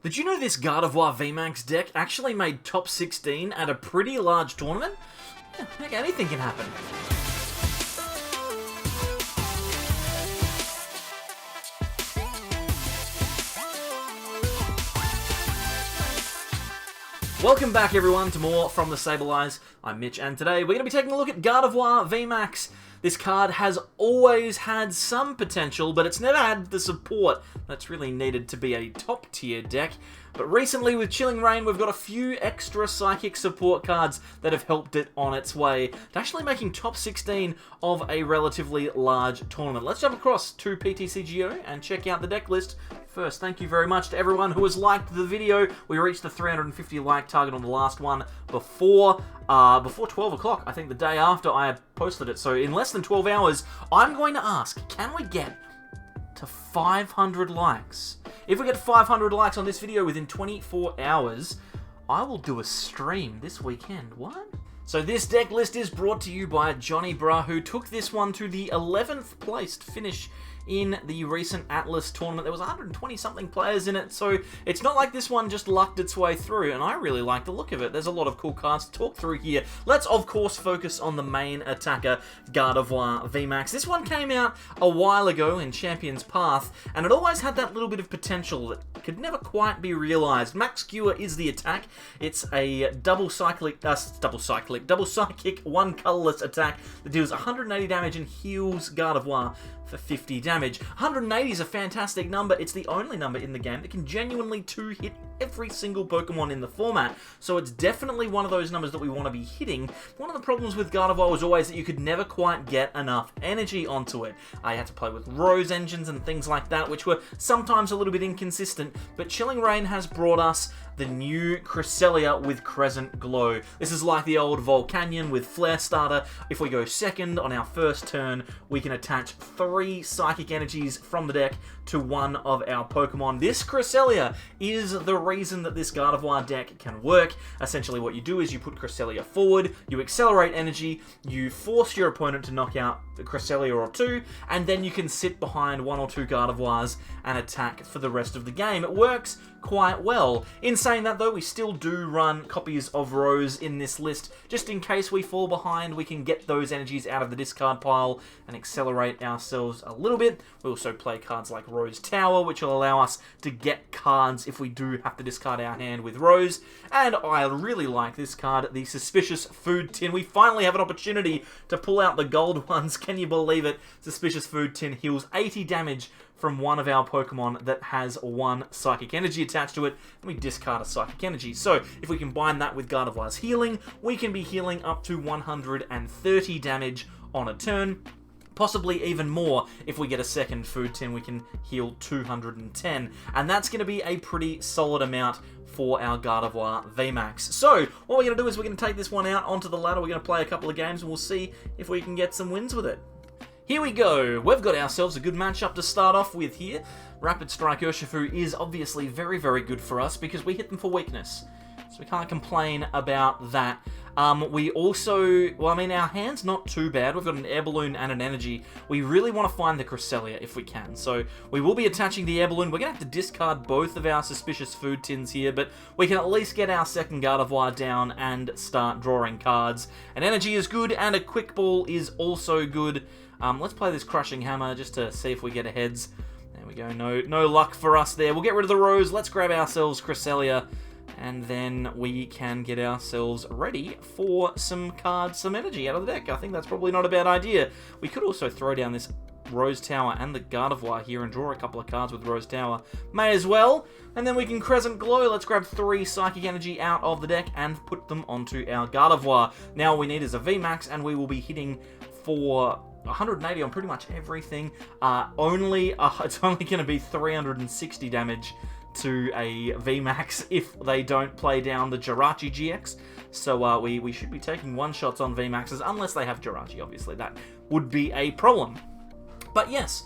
Did you know this Gardevoir VMAX deck actually made top 16 at a pretty large tournament? Yeah, heck, anything can happen. Welcome back everyone to more from the Sableyes. I'm Mitch and today we're going to be taking a look at Gardevoir VMAX. This card has always had some potential, but it's never had the support that's really needed to be a top tier deck. But recently with Chilling Reign, we've got a few extra Psychic support cards that have helped it on its way to actually making top 16 of a relatively large tournament. Let's jump across to PTCGO and check out the deck list. First, thank you very much to everyone who has liked the video. We reached the 350 like target on the last one before 12 o'clock, I think the day after I posted it. So in less than 12 hours, I'm going to ask, can we get to 500 likes? If we get 500 likes on this video within 24 hours, I will do a stream this weekend. What? So this deck list is brought to you by Johnnybrah, who took this one to the 11th placed finish in the recent Atlas tournament. There was 120 something players in it, so it's not like this one just lucked its way through, and I really like the look of it. There's a lot of cool cards to talk through here. Let's of course focus on the main attacker, Gardevoir VMAX. This one came out a while ago in Champion's Path, and it always had that little bit of potential that could never quite be realized. Max Cure is the attack. It's a double psychic, one colorless attack that deals 180 damage and heals Gardevoir for 50 damage. 180 is a fantastic number. It's the only number in the game that can genuinely two-hit every single Pokemon in the format, so it's definitely one of those numbers that we want to be hitting. One of the problems with Gardevoir was always that you could never quite get enough energy onto it. I had to play with Rose engines and things like that, which were sometimes a little bit inconsistent, but Chilling Reign has brought us the new Cresselia with Crescent Glow. This is like the old Volcanion with Flare Starter. If we go second on our first turn, we can attach 3 Psychic Energies from the deck to one of our Pokemon. This Cresselia is the reason that this Gardevoir deck can work. Essentially what you do is you put Cresselia forward, you accelerate energy, you force your opponent to knock out the Cresselia or 2, and then you can sit behind 1 or 2 Gardevoirs and attack for the rest of the game. It works quite well. In saying that though, we still do run copies of Rose in this list. Just in case we fall behind, we can get those energies out of the discard pile and accelerate ourselves a little bit. We also play cards like Rose Tower, which will allow us to get cards if we do have to discard our hand with Rose. And I really like this card, the Suspicious Food Tin. We finally have an opportunity to pull out the gold ones. Can you believe it? Suspicious Food Tin heals 80 damage from one of our Pokemon that has 1 Psychic Energy attached to it, and we discard a Psychic Energy. So, if we combine that with Gardevoir's healing, we can be healing up to 130 damage on a turn. Possibly even more if we get a second Food Tin, we can heal 210. And that's going to be a pretty solid amount for our Gardevoir VMAX. So, what we're going to do is we're going to take this one out onto the ladder. We're going to play a couple of games and we'll see if we can get some wins with it. Here we go. We've got ourselves a good matchup to start off with here. Rapid Strike Urshifu is obviously very, very good for us because we hit them for weakness. So we can't complain about that. We also, well, I mean, our hand's not too bad. We've got an Air Balloon and an Energy. We really want to find the Cresselia if we can. So we will be attaching the Air Balloon. We're going to have to discard both of our Suspicious Food Tins here, but we can at least get our second Gardevoir down and start drawing cards. An Energy is good, and a Quick Ball is also good. Let's play this Crushing Hammer just to see if we get a heads. There we go. No luck for us there. We'll get rid of the Rose. Let's grab ourselves Cresselia, and then we can get ourselves ready for some cards, some energy out of the deck. I think that's probably not a bad idea. We could also throw down this Rose Tower and the Gardevoir here and draw a couple of cards with Rose Tower. May as well. And then we can Crescent Glow. Let's grab 3 Psychic Energy out of the deck and put them onto our Gardevoir. Now all we need is a VMAX, and we will be hitting for 180 on pretty much everything. It's only going to be 360 damage to a VMAX if they don't play down the Jirachi GX. So we should be taking one-shots on VMAXs, unless they have Jirachi, obviously. That would be a problem. But yes,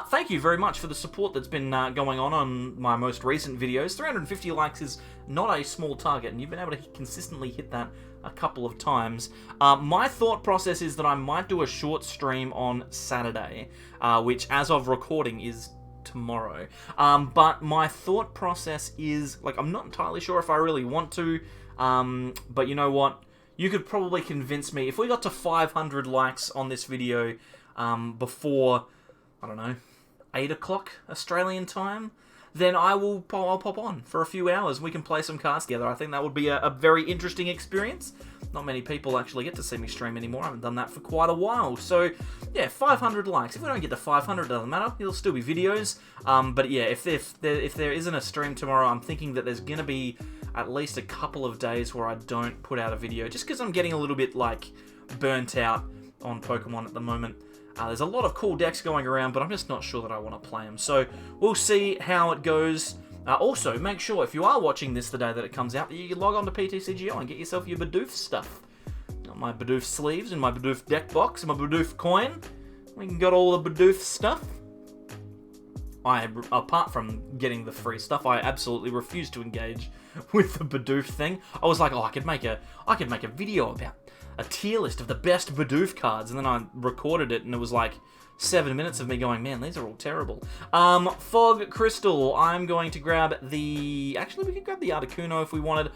thank you very much for the support that's been going on my most recent videos. 350 likes is not a small target, and you've been able to consistently hit that a couple of times. My thought process is that I might do a short stream on Saturday, which as of recording is tomorrow. But my thought process is, like, I'm not entirely sure if I really want to, but you know what? You could probably convince me. If we got to 500 likes on this video before, I don't know, 8 o'clock Australian time, then I'll pop on for a few hours. We can play some cards together. I think that would be a very interesting experience. Not many people actually get to see me stream anymore. I haven't done that for quite a while. So, yeah, 500 likes. If we don't get to 500, it doesn't matter. It'll still be videos. But yeah, if there isn't a stream tomorrow, I'm thinking that there's going to be at least a couple of days where I don't put out a video, just because I'm getting a little bit, like, burnt out on Pokemon at the moment. There's a lot of cool decks going around, but I'm just not sure that I want to play them. So we'll see how it goes. Also, make sure, if you are watching this the day that it comes out, that you log on to PTCGO and get yourself your Bidoof stuff. Got my Bidoof sleeves and my Bidoof deck box and my Bidoof coin. We can get all the Bidoof stuff. Apart from getting the free stuff, I absolutely refuse to engage with the Bidoof thing. I was like, oh, I could make a video about a tier list of the best Bidoof cards, and then I recorded it, and it was like 7 minutes of me going, man, these are all terrible. Fog Crystal, I'm going to grab the... Actually, we could grab the Articuno if we wanted.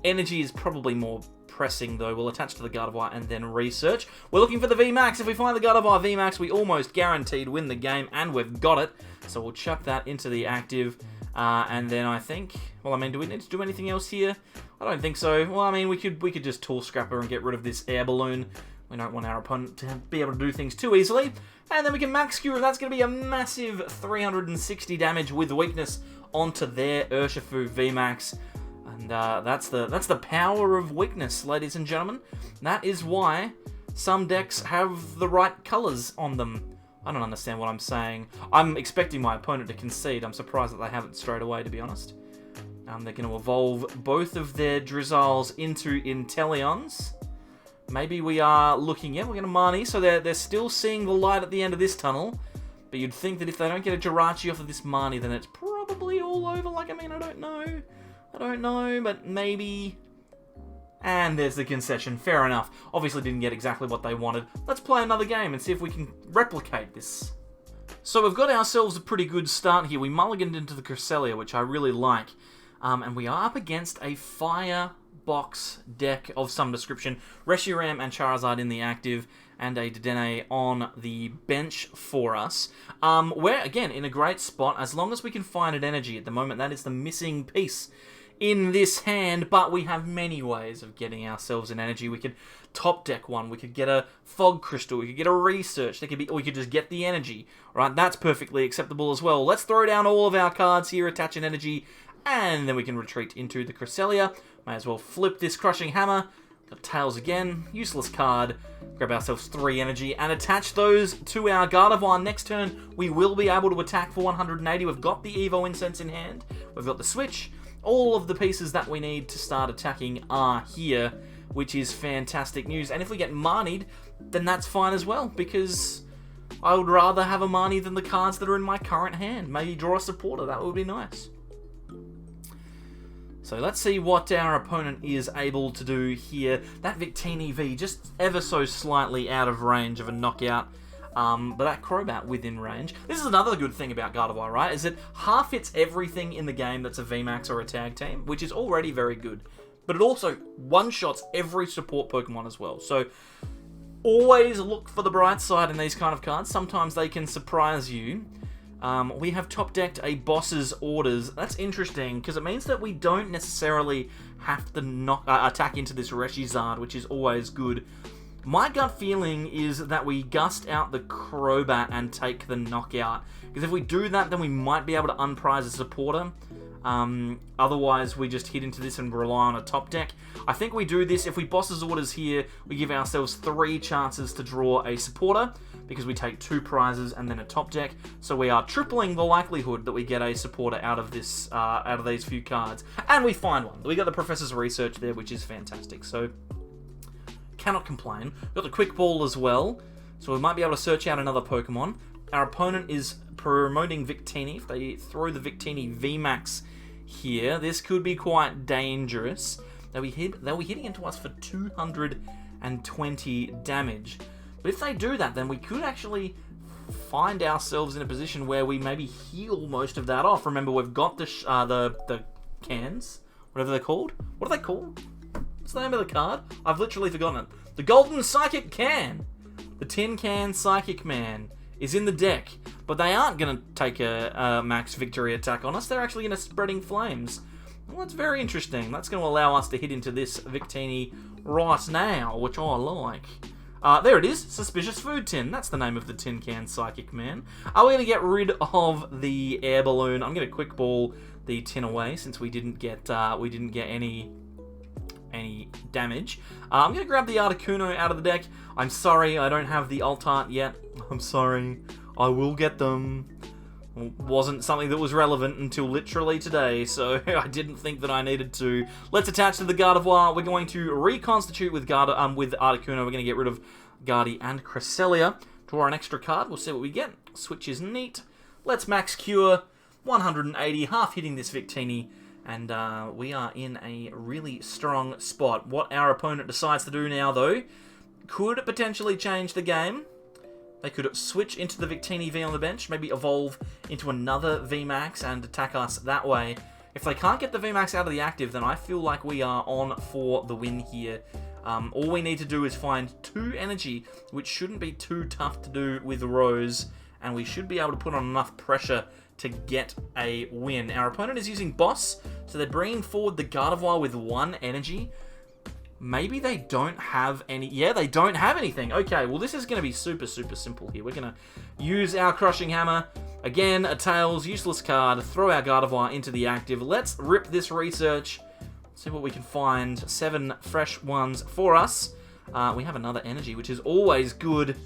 Energy is probably more pressing, though. We'll attach to the Gardevoir and then research. We're looking for the VMAX. If we find the Gardevoir VMAX, we almost guaranteed win the game, and we've got it. So we'll chuck that into the active. And then I think... Well, I mean, do we need to do anything else here? I don't think so. Well, I mean, we could just Tool Scrapper and get rid of this air balloon. We don't want our opponent to be able to do things too easily. And then we can Max Cure. That's going to be a massive 360 damage with weakness onto their Urshifu VMAX. And that's the power of weakness, ladies and gentlemen. That is why some decks have the right colors on them. I don't understand what I'm saying. I'm expecting my opponent to concede. I'm surprised that they haven't straight away, to be honest. They're going to evolve both of their Drizzles into Inteleons. Maybe we are looking... Yeah, we're going to Marnie, so they're still seeing the light at the end of this tunnel. But you'd think that if they don't get a Jirachi off of this Marnie, then it's probably all over. Like, I mean, I don't know, but maybe... And there's the concession. Fair enough. Obviously didn't get exactly what they wanted. Let's play another game and see if we can replicate this. So we've got ourselves a pretty good start here. We mulliganed into the Cresselia, which I really like. And we are up against a Firebox deck of some description. Reshiram and Charizard in the active, and a Dedenne on the bench for us. We're, again, in a great spot, as long as we can find an energy. At the moment, that is the missing piece in this hand, but we have many ways of getting ourselves an energy. We could top deck one, we could get a Fog Crystal, we could get a Research, or we could just get the energy. Alright, that's perfectly acceptable as well. Let's throw down all of our cards here, attach an energy, and then we can retreat into the Cresselia. May as well flip this Crushing Hammer. Got Tails again, useless card. Grab ourselves 3 energy and attach those to our Gardevoir. Next turn, we will be able to attack for 180. We've got the Evo Incense in hand. We've got the Switch. All of the pieces that we need to start attacking are here, which is fantastic news. And if we get Marnied, then that's fine as well, because I would rather have a Marnie than the cards that are in my current hand. Maybe draw a supporter, that would be nice. So let's see what our opponent is able to do here. That Victini V just ever so slightly out of range of a knockout. But that Crobat within range. This is another good thing about Gardevoir, right? Is it half hits everything in the game that's a VMAX or a tag team, which is already very good. But it also one-shots every support Pokemon as well. So always look for the bright side in these kind of cards. Sometimes they can surprise you. We have top-decked a Boss's Orders. That's interesting, because it means that we don't necessarily have to attack into this Reshizard, which is always good. My gut feeling is that we gust out the Crobat and take the knockout. Because if we do that, then we might be able to unprize a supporter. Otherwise, we just hit into this and rely on a top deck. I think we do this. If we Boss's Orders here, we give ourselves 3 chances to draw a supporter, because we take 2 prizes and then a top deck. So we are tripling the likelihood that we get a supporter out of this, out of these few cards. And we find one. We got the Professor's Research there, which is fantastic. So cannot complain. We've got the Quick Ball as well, so we might be able to search out another Pokemon. Our opponent is promoting Victini. If they throw the Victini VMAX here, this could be quite dangerous. They'll be hitting into us for 220 damage. But if they do that, then we could actually find ourselves in a position where we maybe heal most of that off. Remember, we've got the cans, whatever they're called. What are they called? What's the name of the card? I've literally forgotten it. The Golden Psychic Can. The Tin Can Psychic Man is in the deck, but they aren't going to take a max victory attack on us. They're actually going to Spreading Flames. Well, that's very interesting. That's going to allow us to hit into this Victini right now, which I like. There it is, Suspicious Food Tin. That's the name of the Tin Can Psychic Man. We're going to get rid of the air balloon. I'm going to quick ball the tin away since we didn't get any damage. I'm going to grab the Articuno out of the deck. I'm sorry, I don't have the alt art yet. I'm sorry. I will get them. Wasn't something that was relevant until literally today, so I didn't think that I needed to. Let's attach to the Gardevoir. We're going to reconstitute with Articuno. We're going to get rid of Gardy and Cresselia. Draw an extra card. We'll see what we get. Switch is neat. Let's max cure. 180, half hitting this Victini, and we are in a really strong spot. What our opponent decides to do now, though, could potentially change the game. They could switch into the Victini V on the bench, maybe evolve into another VMAX and attack us that way. If they can't get the VMAX out of the active, then I feel like we are on for the win here. All we need to do is find 2 energy, which shouldn't be too tough to do with Rose, and we should be able to put on enough pressure to get a win. Our opponent is using Boss, so they're bringing forward the Gardevoir with 1 energy. Maybe they don't have any... Yeah, they don't have anything. Okay, well, this is going to be super, super simple here. We're going to use our Crushing Hammer. Again, a Tails, useless card. Throw our Gardevoir into the active. Let's rip this research. See what we can find. 7 fresh ones for us. We have another energy, which is always good.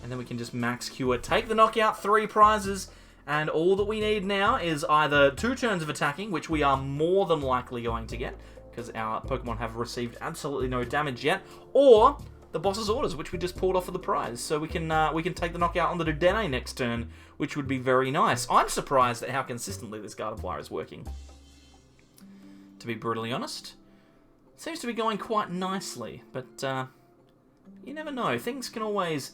And then we can just max cure. Take the knockout, 3 prizes. And all that we need now is either 2 turns of attacking, which we are more than likely going to get, because our Pokemon have received absolutely no damage yet, or the boss's orders, which we just pulled off of the prize. So we can take the knockout on the Dene next turn, which would be very nice. I'm surprised at how consistently this Gardevoir is working. To be brutally honest, it seems to be going quite nicely, but you never know. Things can always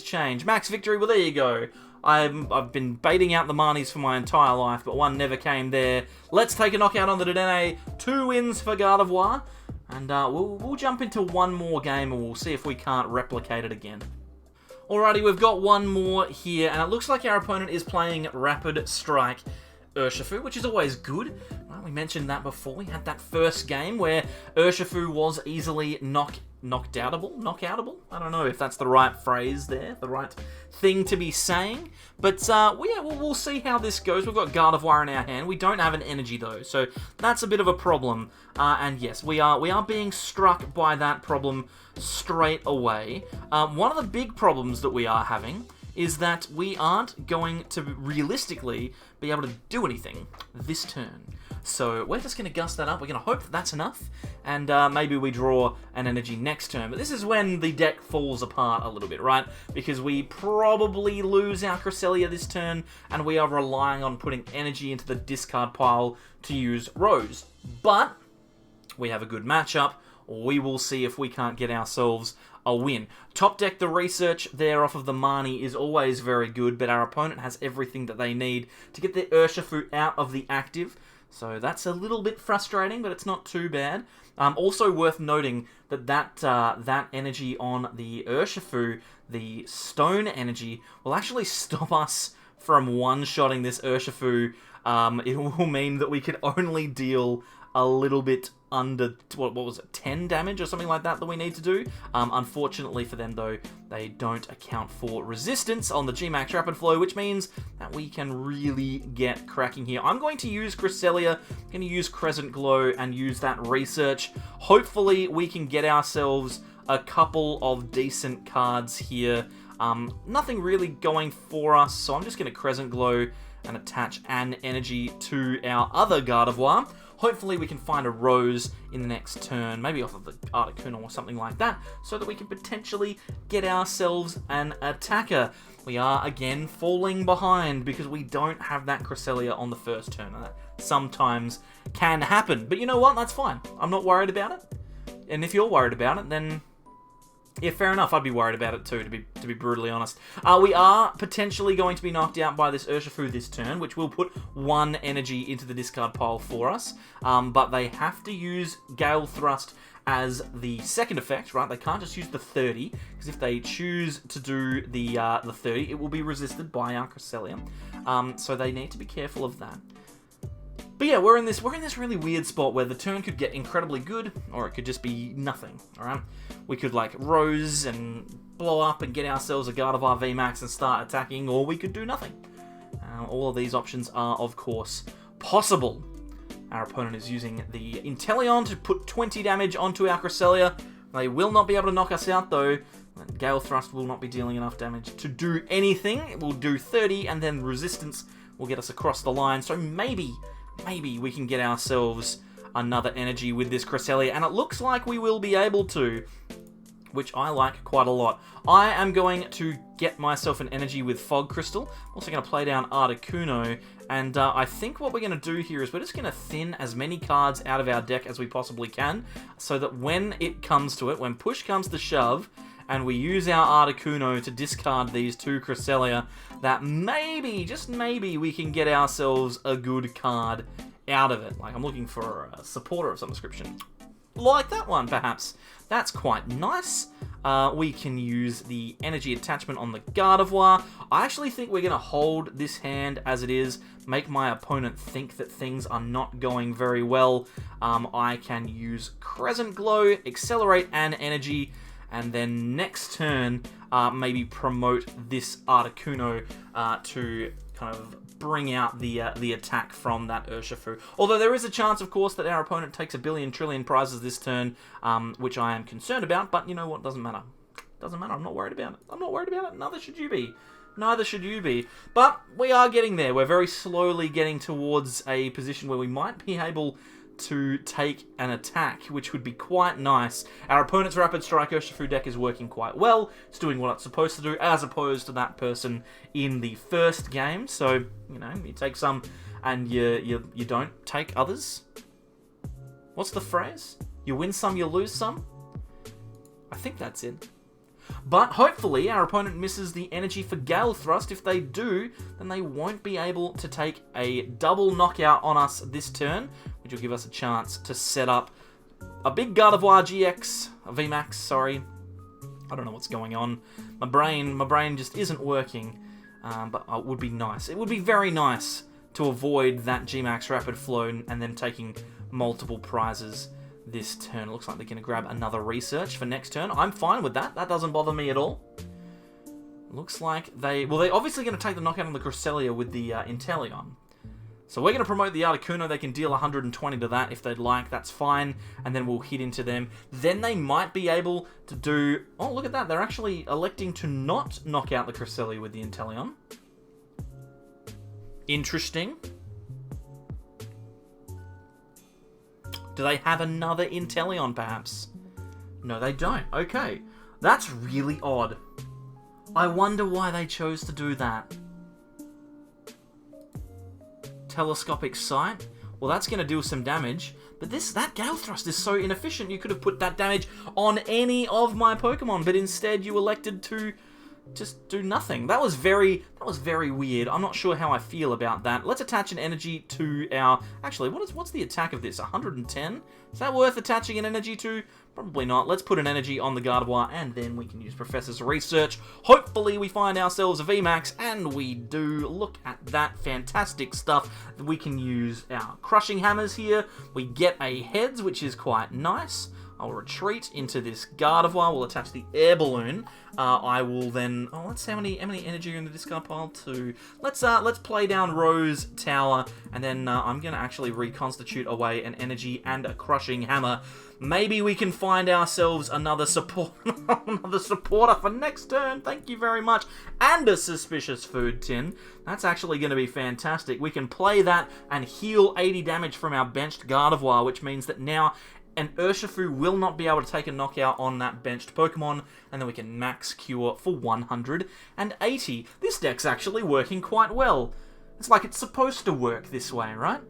change. Max victory. Well, there you go. I've been baiting out the Marnies for my entire life, but one never came there. Let's take a knockout on the Dene. 2 wins for Gardevoir, and we'll jump into one more game, and we'll see if we can't replicate it again. Alrighty, we've got one more here, and it looks like our opponent is playing Rapid Strike Urshifu, which is always good. Well, we mentioned that before. We had that first game where Urshifu was easily knockoutable? I don't know if that's the right phrase there, the right thing to be saying. But we'll see how this goes. We've got Gardevoir in our hand. We don't have an energy though, so that's a bit of a problem. And yes, we are being struck by that problem straight away. One of the big problems that we are having is that we aren't going to realistically be able to do anything this turn. So we're just going to gust that up. We're going to hope that that's enough, and maybe we draw an energy next turn. But this is when the deck falls apart a little bit, right? Because we probably lose our Cresselia this turn, and we are relying on putting energy into the discard pile to use Rose. But we have a good matchup. We will see if we can't get ourselves a win. Top deck the research there off of the Marnie is always very good, but our opponent has everything that they need to get the Urshifu out of the active. So that's a little bit frustrating, but it's not too bad. Also worth noting that energy on the Urshifu, the stone energy, will actually stop us from one-shotting this Urshifu. It will mean that we can only deal a little bit under, what was it, 10 damage or something like that we need to do. Unfortunately for them, though, they don't account for resistance on the G-Max Rapid Flow, which means that we can really get cracking here. I'm going to use Cresselia, I'm going to use Crescent Glow, and use that research. Hopefully, we can get ourselves a couple of decent cards here. Nothing really going for us, so I'm just going to Crescent Glow and attach an energy to our other Gardevoir. Hopefully we can find a Rose in the next turn, maybe off of the Articuno or something like that, so that we can potentially get ourselves an attacker. We are, again, falling behind because we don't have that Cresselia on the first turn, and that sometimes can happen. But you know what? That's fine. I'm not worried about it. And if you're worried about it, then Yeah, fair enough. I'd be worried about it too, to be brutally honest. We are potentially going to be knocked out by this Urshifu this turn, which will put 1 energy into the discard pile for us. But they have to use Gale Thrust as the second effect, right? They can't just use the 30, because if they choose to do the 30, it will be resisted by our Cresselia. So they need to be careful of that. But yeah, we're in this really weird spot where the turn could get incredibly good, or it could just be nothing, alright? We could, like, Rose and blow up and get ourselves a Gardevoir VMAX and start attacking, or we could do nothing. All of these options are, of course, possible. Our opponent is using the Inteleon to put 20 damage onto our Cresselia. They will not be able to knock us out, though. Gale Thrust will not be dealing enough damage to do anything. It will do 30, and then Resistance will get us across the line. So maybe we can get ourselves another energy with this Cresselia, and it looks like we will be able to, which I like quite a lot. I am going to get myself an energy with Fog Crystal. I'm also going to play down Articuno, and I think what we're going to do here is we're just going to thin as many cards out of our deck as we possibly can, so that when it comes to it, when push comes to shove, and we use our Articuno to discard these 2 Cresselia, that maybe, just maybe, we can get ourselves a good card out of it. Like, I'm looking for a supporter of some description. Like that one, perhaps. That's quite nice. We can use the energy attachment on the Gardevoir. I actually think we're going to hold this hand as it is, make my opponent think that things are not going very well. I can use Crescent Glow, Accelerate, and Energy, and then next turn, maybe promote this Articuno to kind of bring out the attack from that Urshifu. Although there is a chance, of course, that our opponent takes a billion trillion prizes this turn, which I am concerned about, but you know what, doesn't matter. Doesn't matter, I'm not worried about it. I'm not worried about it, neither should you be. Neither should you be. But we are getting there. We're very slowly getting towards a position where we might be able to take an attack, which would be quite nice. Our opponent's Rapid Strike Urshifu deck is working quite well. It's doing what it's supposed to do, as opposed to that person in the first game. So, you know, you take some and you don't take others. What's the phrase? You win some, you lose some? I think that's it. But hopefully our opponent misses the energy for Gale Thrust. If they do, then they won't be able to take a double knockout on us this turn, which will give us a chance to set up a big Gardevoir VMAX, sorry. I don't know what's going on. My brain just isn't working, but it would be nice. It would be very nice to avoid that Gmax Rapid Flow and them taking multiple prizes this turn. It looks like they're going to grab another research for next turn. I'm fine with that. That doesn't bother me at all. Looks like they're obviously going to take the knockout on the Cresselia with the Inteleon. So we're going to promote the Articuno. They can deal 120 to that if they'd like. That's fine. And then we'll hit into them. Then they might be able to do... Oh, look at that. They're actually electing to not knock out the Cresselia with the Inteleon. Interesting. Do they have another Inteleon, perhaps? No, they don't. Okay. That's really odd. I wonder why they chose to do that. Telescopic Sight? Well, that's going to deal some damage. But that Gale Thrust is so inefficient. You could have put that damage on any of my Pokemon, but instead you elected to just do nothing. That was very weird. I'm not sure how I feel about that. Let's attach an energy to our... Actually, what's the attack of this? 110? Is that worth attaching an energy to? Probably not. Let's put an energy on the Gardevoir, and then we can use Professor's Research. Hopefully we find ourselves a VMAX, and we do. Look at that fantastic stuff. We can use our Crushing Hammers here. We get a Heads, which is quite nice. I'll retreat into this Gardevoir. We'll attach the Air Balloon. I will then... Oh, let's see how many energy are in the discard pile. 2. Let's play down Rose Tower, and then I'm going to actually reconstitute away an energy and a Crushing Hammer. Maybe we can find ourselves another another supporter for next turn. Thank you very much. And a Suspicious Food Tin. That's actually going to be fantastic. We can play that and heal 80 damage from our benched Gardevoir, which means that now... and Urshifu will not be able to take a knockout on that benched Pokemon, and then we can max cure for 180. This deck's actually working quite well. It's like it's supposed to work this way, right?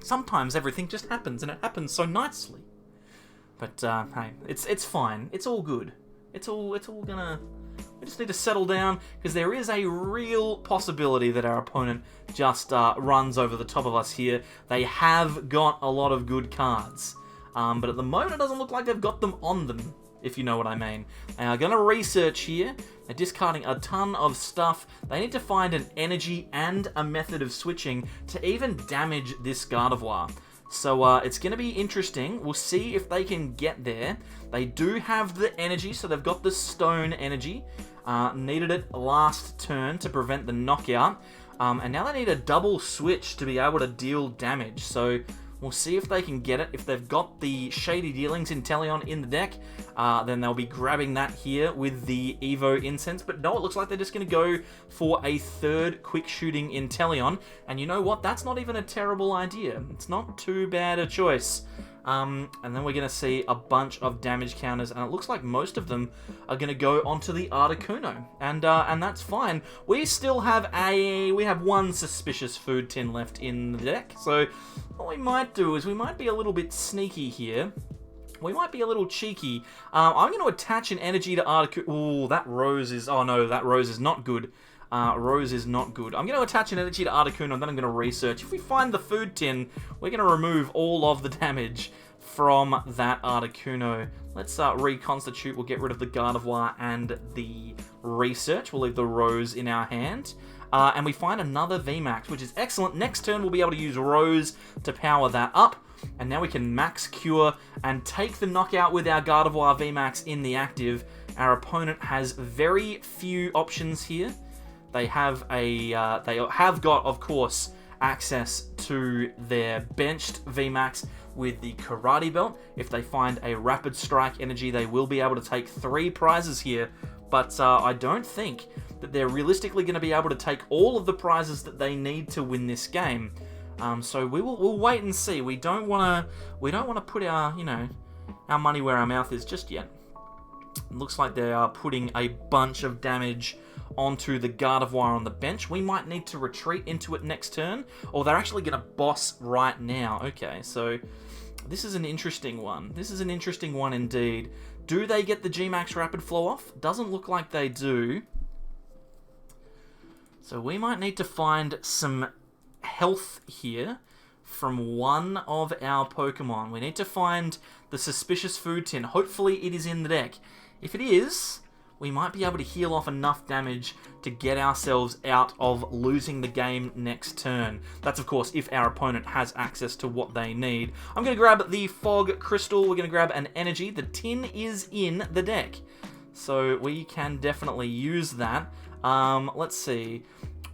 Sometimes everything just happens, and it happens so nicely. But, hey, it's fine. It's all good. It's all gonna... We just need to settle down, because there is a real possibility that our opponent just runs over the top of us here. They have got a lot of good cards, but at the moment it doesn't look like they've got them on them, if you know what I mean. They are going to research here. They're discarding a ton of stuff. They need to find an energy and a method of switching to even damage this Gardevoir. So it's going to be interesting. We'll see if they can get there. They do have the energy, so they've got the stone energy. Needed it last turn to prevent the knockout. And now they need a double switch to be able to deal damage. So we'll see if they can get it. If they've got the Shady Dealings Inteleon in the deck, then they'll be grabbing that here with the Evo Incense. But no, it looks like they're just going to go for a third quick shooting Inteleon. And you know what? That's not even a terrible idea. It's not too bad a choice. And then we're going to see a bunch of damage counters, and it looks like most of them are going to go onto the Articuno, and that's fine. We still have one suspicious food tin left in the deck, so what we might do is we might be a little bit sneaky here. We might be a little cheeky. I'm going to attach an energy to Articuno. Ooh, that Rose is... Oh no, that Rose is not good. Rose is not good. I'm going to attach an energy to Articuno, and then I'm going to research. If we find the food tin, we're going to remove all of the damage from that Articuno. Let's reconstitute. We'll get rid of the Gardevoir and the research. We'll leave the Rose in our hand. And we find another VMAX, which is excellent. Next turn, we'll be able to use Rose to power that up. And now we can max cure and take the knockout with our Gardevoir VMAX in the active. Our opponent has very few options here. They have got, of course, access to their benched VMAX with the Karate Belt. If they find a Rapid Strike energy, they will be able to take 3 prizes here. But I don't think that they're realistically going to be able to take all of the prizes that they need to win this game. So we'll wait and see. We don't want to put our our money where our mouth is just yet. It looks like they are putting a bunch of damage onto the Gardevoir on the bench. We might need to retreat into it next turn, or they're actually going to boss right now. Okay, so this is an interesting one. This is an interesting one indeed. Do they get the G-Max Rapid Flow off? Doesn't look like they do. So we might need to find some health here from one of our Pokemon. We need to find the suspicious food tin. Hopefully it is in the deck. If it is, we might be able to heal off enough damage to get ourselves out of losing the game next turn. That's, of course, if our opponent has access to what they need. I'm going to grab the Fog Crystal. We're going to grab an energy. The tin is in the deck, so we can definitely use that. Let's see.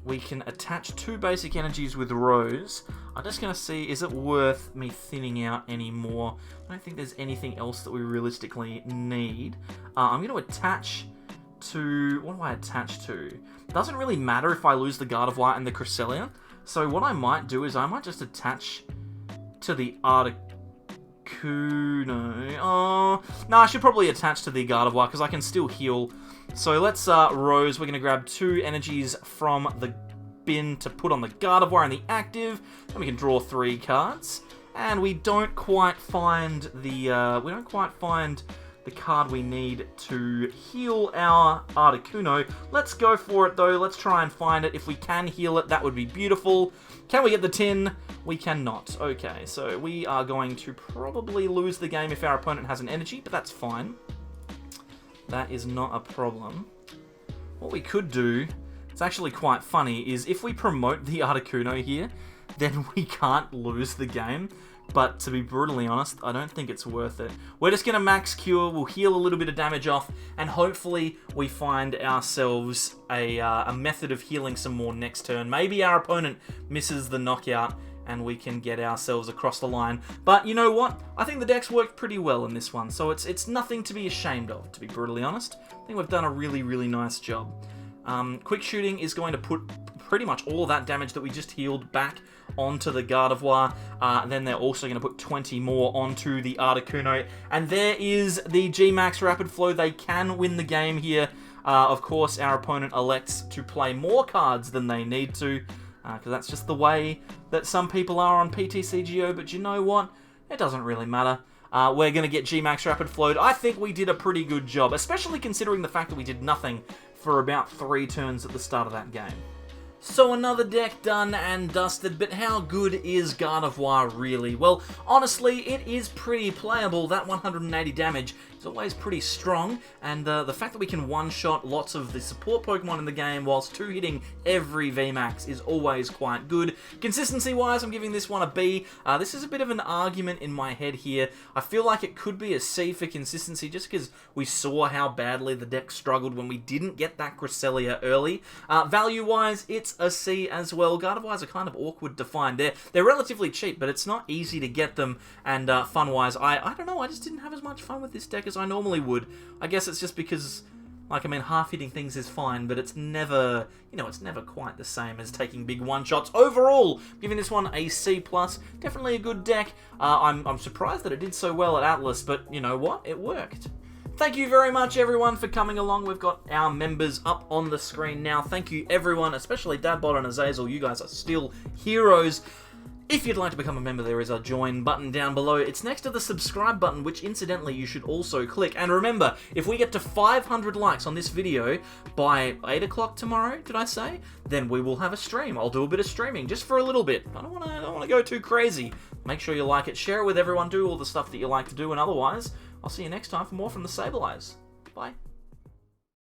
We can attach 2 basic energies with Rose. I'm just going to see, is it worth me thinning out any more? I don't think there's anything else that we realistically need. I'm going to attach to... What do I attach to? Doesn't really matter if I lose the Gardevoir and the Cresselia. So what I might do is I might just attach to the Articuno. Oh, no, I should probably attach to the Gardevoir because I can still heal. So let's Rose. We're going to grab 2 energies from the bin to put on the Gardevoir and the active. Then we can draw 3 cards. And we don't quite find the card we need to heal our Articuno. Let's go for it though. Let's try and find it. If we can heal it, that would be beautiful. Can we get the tin? We cannot. Okay, so we are going to probably lose the game if our opponent has an energy, but that's fine. That is not a problem. What we could do, it's actually quite funny, is if we promote the Articuno here, then we can't lose the game. But to be brutally honest, I don't think it's worth it. We're just going to max cure, we'll heal a little bit of damage off, and hopefully we find ourselves a method of healing some more next turn. Maybe our opponent misses the knockout, and we can get ourselves across the line. But you know what? I think the deck's worked pretty well in this one, so it's nothing to be ashamed of, to be brutally honest. I think we've done a really, really nice job. Quick Shooting is going to put pretty much all of that damage that we just healed back onto the Gardevoir. Then they're also going to put 20 more onto the Articuno. And there is the G-Max Rapid Flow. They can win the game here. Of course, our opponent elects to play more cards than they need to, because that's just the way that some people are on PTCGO. But you know what? It doesn't really matter. we're going to get G-Max Rapid Float. I think we did a pretty good job, especially considering the fact that we did nothing for about 3 turns at the start of that game. So another deck done and dusted, but how good is Gardevoir really? Well, honestly, it is pretty playable. That 180 damage is always pretty strong, and the fact that we can one-shot lots of the support Pokemon in the game whilst 2-hitting every VMAX is always quite good. Consistency-wise, I'm giving this one a B. This is a bit of an argument in my head here. I feel like it could be a C for consistency just because we saw how badly the deck struggled when we didn't get that Cresselia early. Value-wise, it's a C as well. Gardevoirs are kind of awkward to find. They're relatively cheap, but it's not easy to get them, and fun-wise, I don't know, I just didn't have as much fun with this deck as I normally would. I guess it's just because, like, I mean, half-hitting things is fine, but it's never, you know, it's never quite the same as taking big one-shots. Overall, giving this one a C+. Definitely a good deck. I'm surprised that it did so well at Atlas, but you know what? It worked. Thank you very much, everyone, for coming along. We've got our members up on the screen now. Thank you, everyone, especially Dadbot and Azazel. You guys are still heroes. If you'd like to become a member, there is a join button down below. It's next to the subscribe button, which incidentally you should also click. And remember, if we get to 500 likes on this video by 8 o'clock tomorrow, did I say? Then we will have a stream. I'll do a bit of streaming just for a little bit. I don't want to go too crazy. Make sure you like it, share it with everyone, do all the stuff that you like to do, and otherwise, I'll see you next time for more from the Sableyes. Bye.